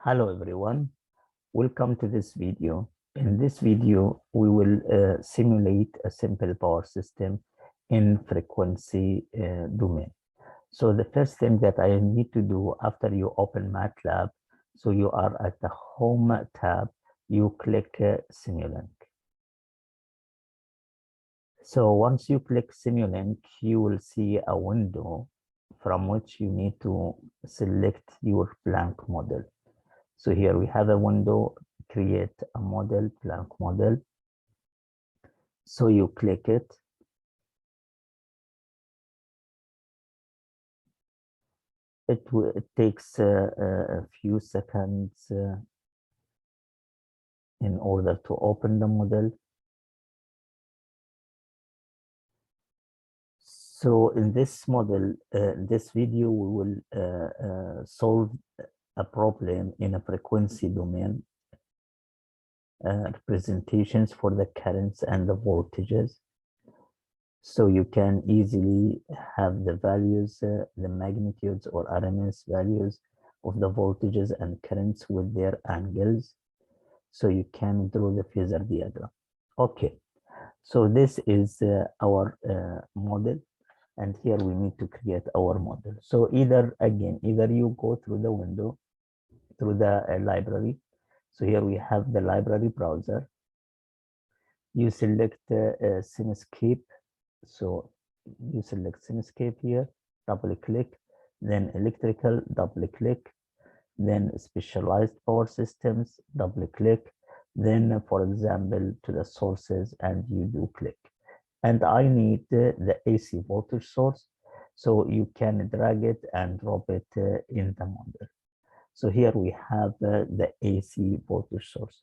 Hello everyone, welcome to this video. In this video, we will simulate a simple power system in frequency domain. So the first thing that I need to do after you open MATLAB, so you are at the Home tab, you click Simulink. So once you click Simulink, you will see a window from which you need to select your blank model. So here we have a window, create a model, blank model. So you click it. It takes a few seconds in order to open the model. So in this model, this video, we will solve a problem in a frequency domain, representations for the currents and the voltages. So you can easily have the values, the magnitudes or RMS values of the voltages and currents with their angles. So you can draw the phasor diagram. Okay, so this is our model. And here we need to create our model. So either you go through the window, through the library. So here we have the library browser. You select Simscape. So you select Simscape here, double click, then electrical, double click, then specialized power systems, double click, then for example to the sources, and you do click. And I need the AC voltage source, so you can drag it and drop it in the model. So here we have the AC voltage source.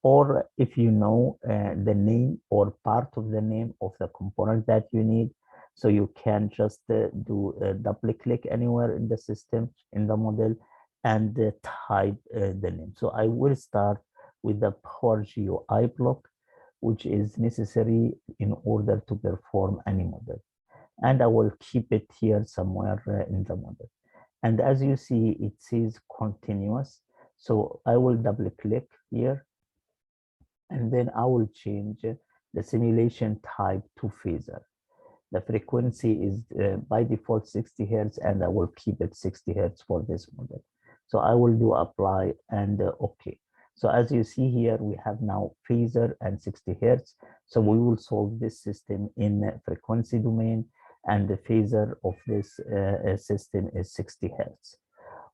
Or if you know the name or part of the name of the component that you need, so you can just do a double click anywhere in the system, in the model, and type the name. So I will start with the Power GUI block, which is necessary in order to perform any model. And I will keep it here somewhere in the model. And as you see, it says continuous. So I will double click here, and then I will change the simulation type to phasor. The frequency is by default 60 Hertz, and I will keep it 60 Hertz for this model. So I will do apply and OK. So as you see here, we have now phasor and 60 Hertz. So we will solve this system in frequency domain, and the phasor of this system is 60 Hertz.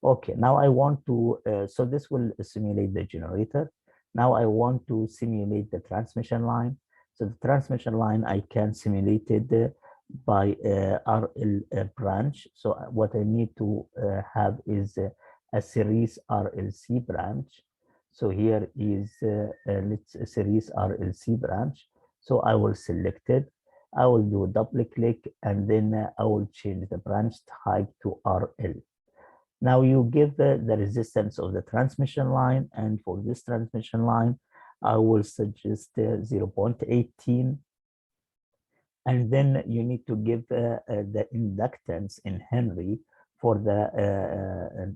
Okay, now I want to, so this will simulate the generator. Now I want to simulate the transmission line. So the transmission line, I can simulate it by RL branch. So what I need to have is a series RLC branch. So here is let's series RLC branch. So I will select it. I will do a double click, and then I will change the branch type to RL. Now you give the resistance of the transmission line, and for this transmission line, I will suggest 0.18. And then you need to give the inductance in Henry for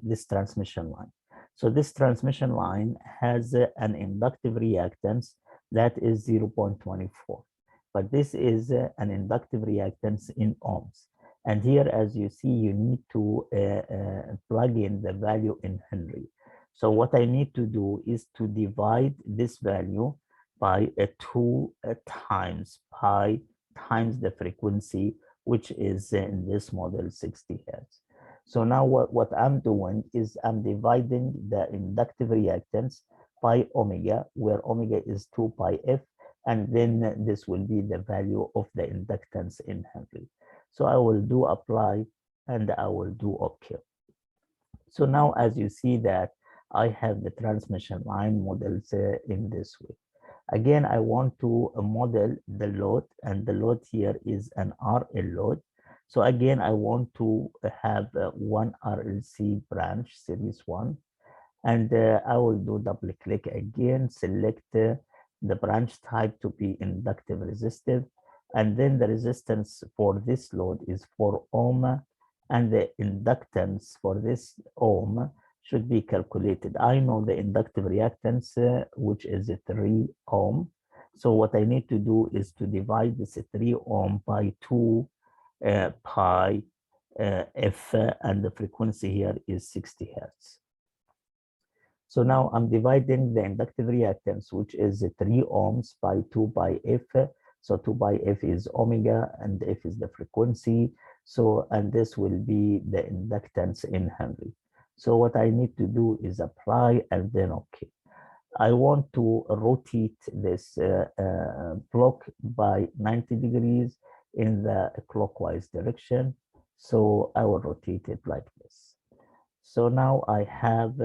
this transmission line. So this transmission line has an inductive reactance that is 0.24. But this is an inductive reactance in ohms. And here, as you see, you need to plug in the value in Henry. So what I need to do is to divide this value by 2 times pi times the frequency, which is in this model 60 Hertz. So now what I'm doing is I'm dividing the inductive reactance by omega, where omega is 2 pi f, and then this will be the value of the inductance in Henry. So I will do apply, and I will do OK. So now, as you see that I have the transmission line models in this way. Again, I want to model the load, and the load here is an RL load. So again, I want to have one RLC branch, series 1, and I will do double click again, select the branch type to be inductive resistive, and then the resistance for this load is 4 ohm, and the inductance for this ohm should be calculated. I know the inductive reactance, which is a 3 ohm. So what I need to do is to divide this 3 ohm by 2 pi f, and the frequency here is 60 hertz. So now I'm dividing the inductive reactance, which is 3 ohms, by 2 by f. So 2 by f is omega, and f is the frequency. So, and this will be the inductance in Henry. So what I need to do is apply and then okay. I want to rotate this block by 90 degrees in the clockwise direction. So I will rotate it like this. So now I have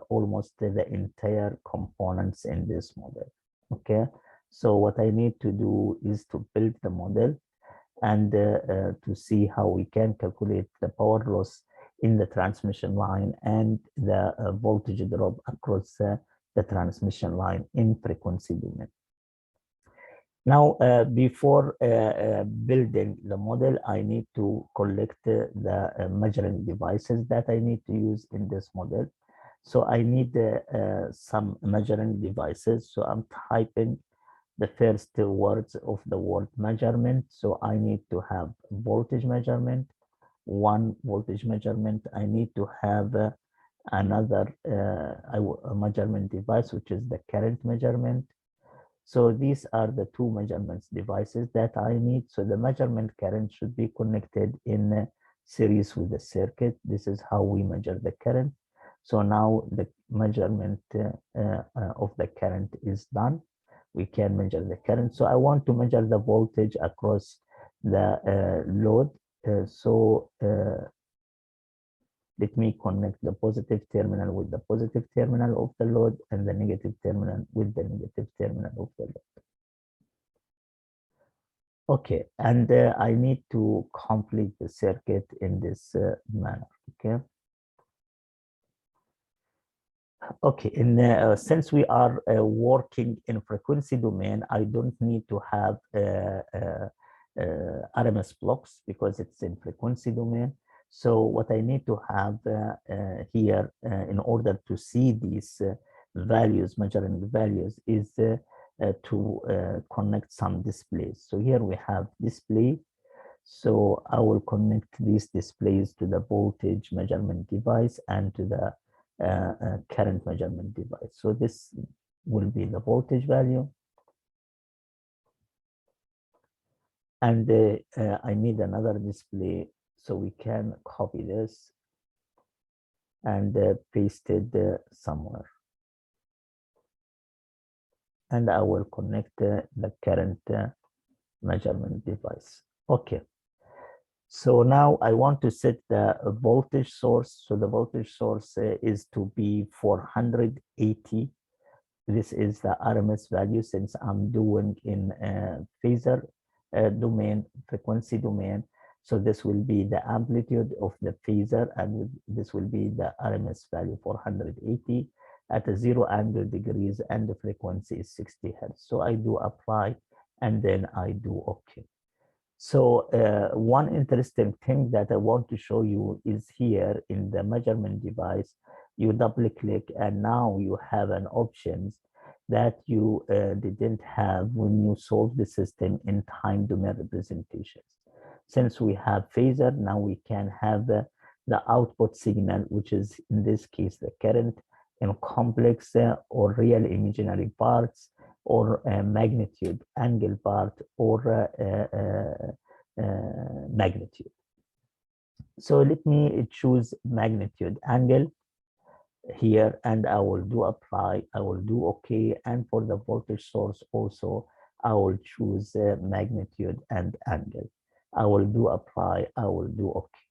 almost the entire components in this model. Okay. So what I need to do is to build the model and to see how we can calculate the power loss in the transmission line and the voltage drop across the transmission line in frequency domain. Now, before building the model, I need to collect the measuring devices that I need to use in this model. So I need some measuring devices. So I'm typing the first words of the word measurement. So I need to have voltage measurement, one voltage measurement. I need to have another measurement device, which is the current measurement. So these are the two measurements devices that I need. So the measurement current should be connected in series with the circuit. This is how we measure the current. So now the measurement of the current is done. We can measure the current. So I want to measure the voltage across the load. Let me connect the positive terminal with the positive terminal of the load and the negative terminal with the negative terminal of the load. Okay, and I need to complete the circuit in this manner. Okay. Okay, since we are working in frequency domain, I don't need to have RMS blocks because it's in frequency domain. So what I need to have here in order to see these values, measuring the values, is to connect some displays. So here we have display. So I will connect these displays to the voltage measurement device and to the current measurement device. So this will be the voltage value. And I need another display, so we can copy this and paste it somewhere. And I will connect the current measurement device. Okay. So now I want to set the voltage source. So the voltage source is to be 480. This is the RMS value since I'm doing in phasor domain, frequency domain. So this will be the amplitude of the phasor, and this will be the RMS value 480 at a 0 angle degrees, and the frequency is 60 hertz. So I do apply and then I do okay. So one interesting thing that I want to show you is here in the measurement device, you double click and now you have an options that you didn't have when you solve the system in time domain representations. Since we have phasor, now we can have the output signal, which is in this case the current, in complex or real imaginary parts, or magnitude angle part, or magnitude. So let me choose magnitude angle here, and I will do apply, I will do okay, and for the voltage source also I will choose magnitude and angle. I will do apply, I will do okay.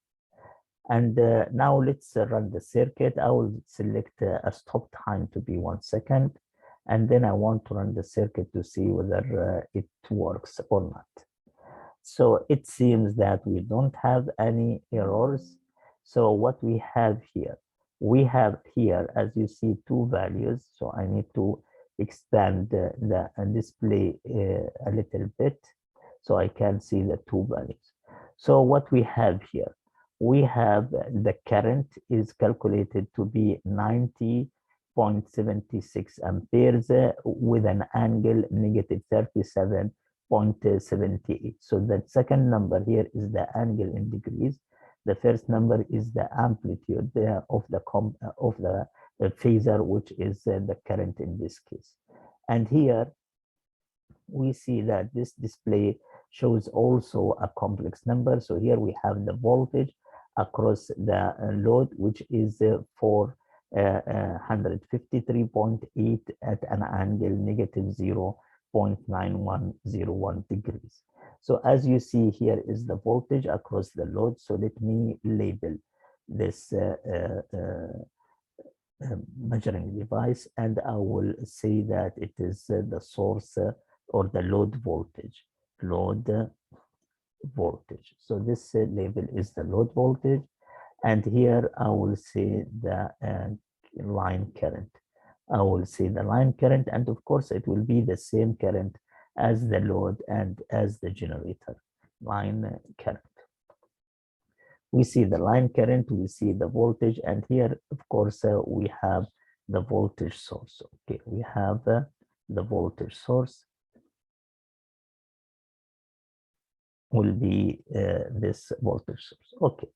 And now let's run the circuit. I will select a stop time to be 1 second, and then I want to run the circuit to see whether it works or not. So it seems that we don't have any errors. So what we have here, we have here, as you see, two values. So I need to expand the display a little bit so I can see the two values. So what we have here, we have the current is calculated to be 90.76 amperes with an angle negative 37.78. So the second number here is the angle in degrees. The first number is the amplitude of the phasor, which is the current in this case. And here we see that this display shows also a complex number. So here we have the voltage across the load, which is 453.8 at an angle negative 0.9101 degrees. So as you see, here is the voltage across the load. So let me label this measuring device, and I will say that it is the source or the load voltage. So this label is the load voltage, and here I will say the line current. I will say the line current, and of course it will be the same current as the load and as the generator. Line current. We see the line current, we see the voltage, and here, of course, we have the voltage source. Okay, we have the voltage source will be this voltage source. Okay,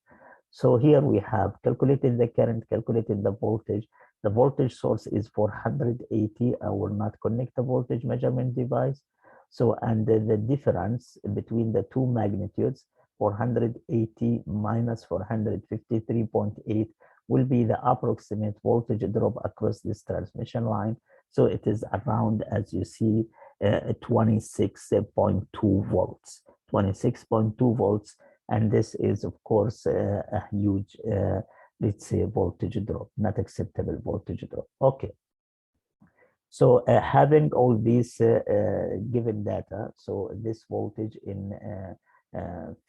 so here we have calculated the current, calculated the voltage. The voltage source is 480. I will not connect the voltage measurement device. So, and the difference between the two magnitudes, 480 minus 453.8, will be the approximate voltage drop across this transmission line. So it is around, as you see, 26.2 volts. 26.2 volts, and this is of course a huge let's say voltage drop, not acceptable voltage drop. Okay, so having all these given data, so this voltage in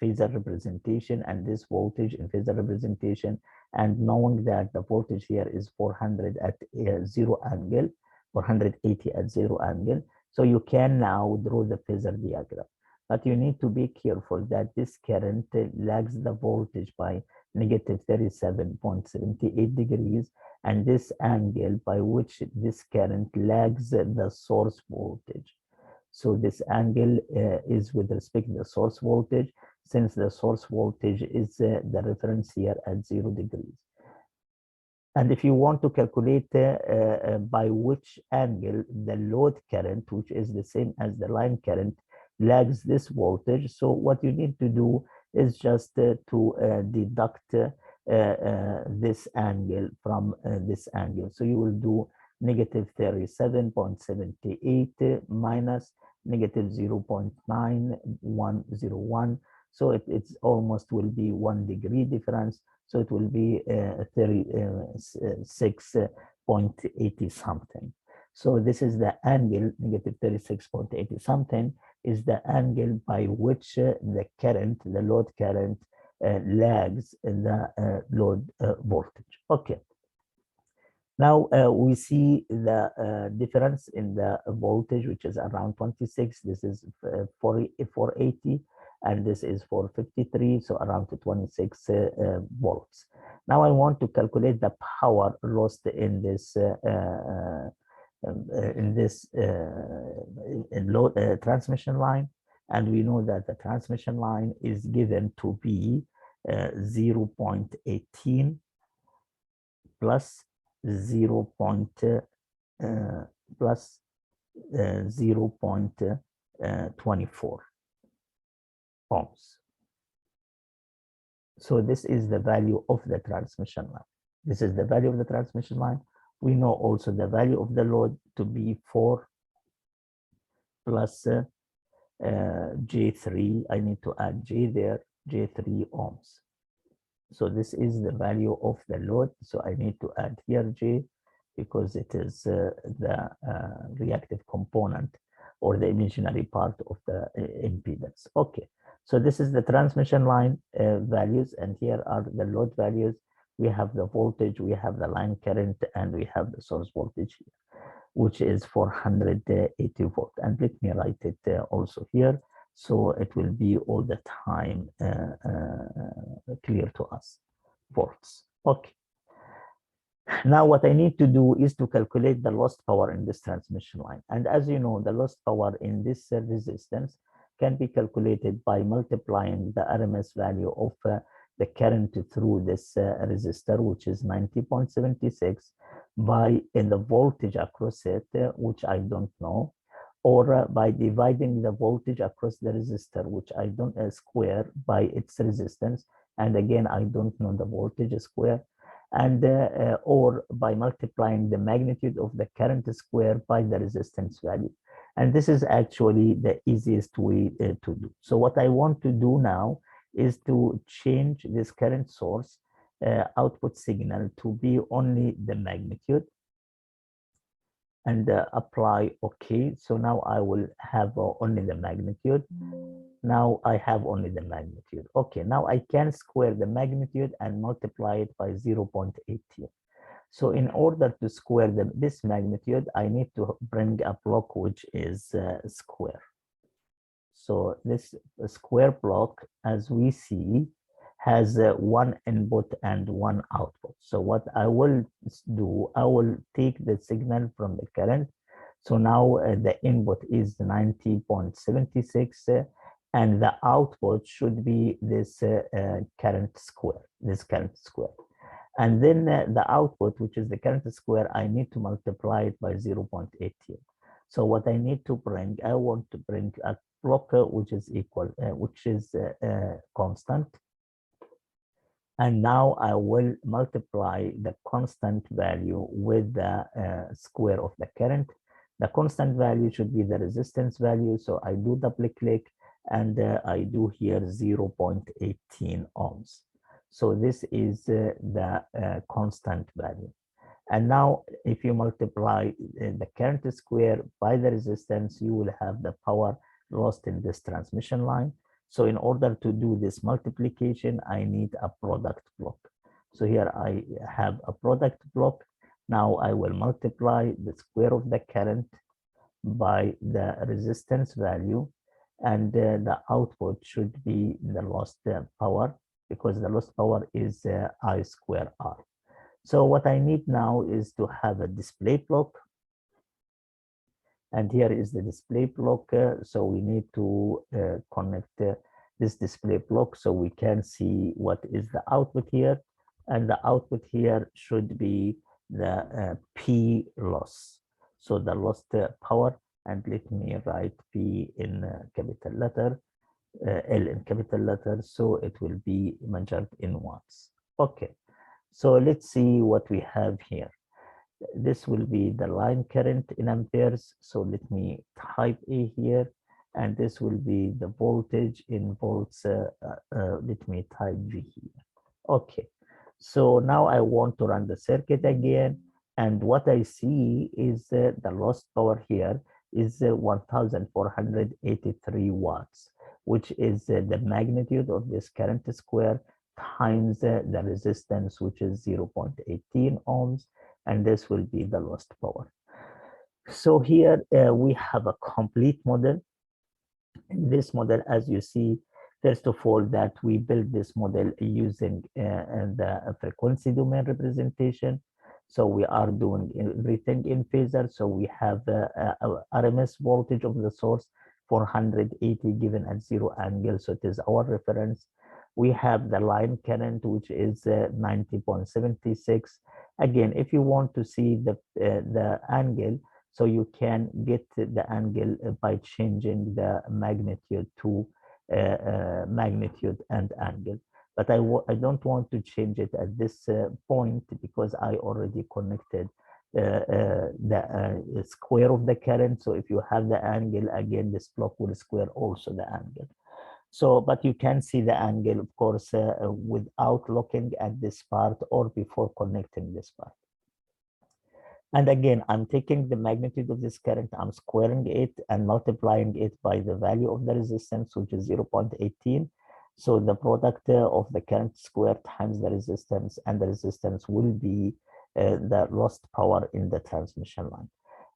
phasor representation and this voltage in phasor representation, and knowing that the voltage here is 400 at zero angle, 480 at zero angle, so you can now draw the phasor diagram. But you need to be careful that this current lags the voltage by negative 37.78 degrees, and this angle by which this current lags the source voltage. So this angle is with respect to the source voltage, since the source voltage is the reference here at 0 degrees. And if you want to calculate by which angle the load current, which is the same as the line current, lags this voltage, so what you need to do is just to deduct this angle from this angle. So you will do negative 37.78 minus negative 0.9101. So it's almost will be 1 degree difference. So it will be 36.80 something. So this is the angle, negative 36.80 something is the angle by which the current, the load current, lags the load voltage. Okay. Now we see the difference in the voltage, which is around 26. This is 480, and this is 453, so around 26 volts. Now I want to calculate the power lost in this load transmission line, and we know that the transmission line is given to be 0.18 plus 0.24 ohms. So this is the value of the transmission line. This is the value of the transmission line. We know also the value of the load to be 4 plus J3. I need to add J there, J3 ohms. So this is the value of the load. So I need to add here J because it is the reactive component or the imaginary part of the impedance. Okay, so this is the transmission line values, and here are the load values. We have the voltage, we have the line current, and we have the source voltage here, which is 480 volt. And let me write it also here. So it will be all the time clear to us. Volts. Okay. Now what I need to do is to calculate the lost power in this transmission line. And as you know, the lost power in this resistance can be calculated by multiplying the RMS value of the current through this resistor, which is 90.76, by the voltage across it, which I don't know, or by dividing the voltage across the resistor, which I don't square by its resistance. And again, I don't know the voltage square, and or by multiplying the magnitude of the current square by the resistance value. And this is actually the easiest way to do. So what I want to do now is to change this current source output signal to be only the magnitude, and apply OK. So now I will have only the magnitude. Now I have only the magnitude. Okay, now I can square the magnitude and multiply it by 0.18. So in order to square this magnitude, I need to bring a block which is square. So this square block, as we see, has one input and one output. So what I will do, I will take the signal from the current. So now the input is 90.76 and the output should be this current square, And then the output, which is the current square, I need to multiply it by 0.18. So what I need to bring, I want to bring a block which is equal, which is constant. And now I will multiply the constant value with the square of the current. The constant value should be the resistance value. So I do double click and I do here 0.18 ohms. So this is the constant value. And now if you multiply the current square by the resistance, you will have the power lost in this transmission line. So in order to do this multiplication, I need a product block. So here I have a product block. Now I will multiply the square of the current by the resistance value, and the output should be the lost power, because the lost power is I square R. So what I need now is to have a display block. And here is the display block. So we need to connect this display block so we can see what is the output here. And the output here should be the P loss. So the lost power, and let me write P in capital letter, L in capital letter, so it will be measured in watts. Okay, so let's see what we have here. This will be the line current in amperes. So let me type A here, and this will be the voltage in volts. Let me type V here. Okay, so now I want to run the circuit again, and what I see is the lost power here is 1483 watts, which is the magnitude of this current square times the resistance, which is 0.18 ohms, and this will be the lost power. So here we have a complete model. In this model, as you see, first of all, that we build this model using the frequency domain representation. So we are doing everything in phasor. So we have RMS voltage of the source 480 given at 0 angle. So it is our reference. We have the line current, which is 90.76. Again, if you want to see the angle, so you can get the angle by changing the magnitude to magnitude and angle. But I don't want to change it at this point, because I already connected the square of the current. So if you have the angle, again, this block will square also the angle. So, but you can see the angle, of course, without looking at this part or before connecting this part. And again, I'm taking the magnitude of this current, I'm squaring it and multiplying it by the value of the resistance, which is 0.18. So the product of the current square times the resistance, and the resistance will be the lost power in the transmission line.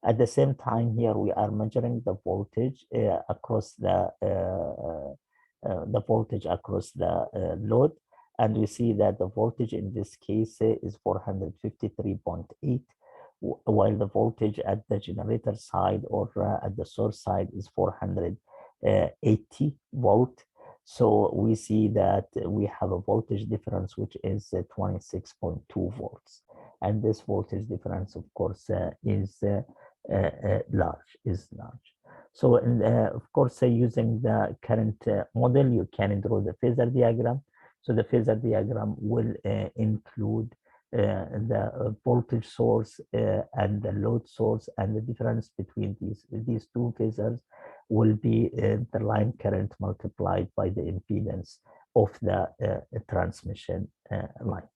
At the same time, here we are measuring the voltage across the voltage across the load, and we see that the voltage in this case is 453.8, while the voltage at the generator side or at the source side is 480 volt. So we see that we have a voltage difference which is 26.2 volts, and this voltage difference, of course, is large. So of course, using the current model, you can draw the phasor diagram. So the phasor diagram will include the voltage source and the load source, and the difference between these two phasors will be the line current multiplied by the impedance of the transmission line.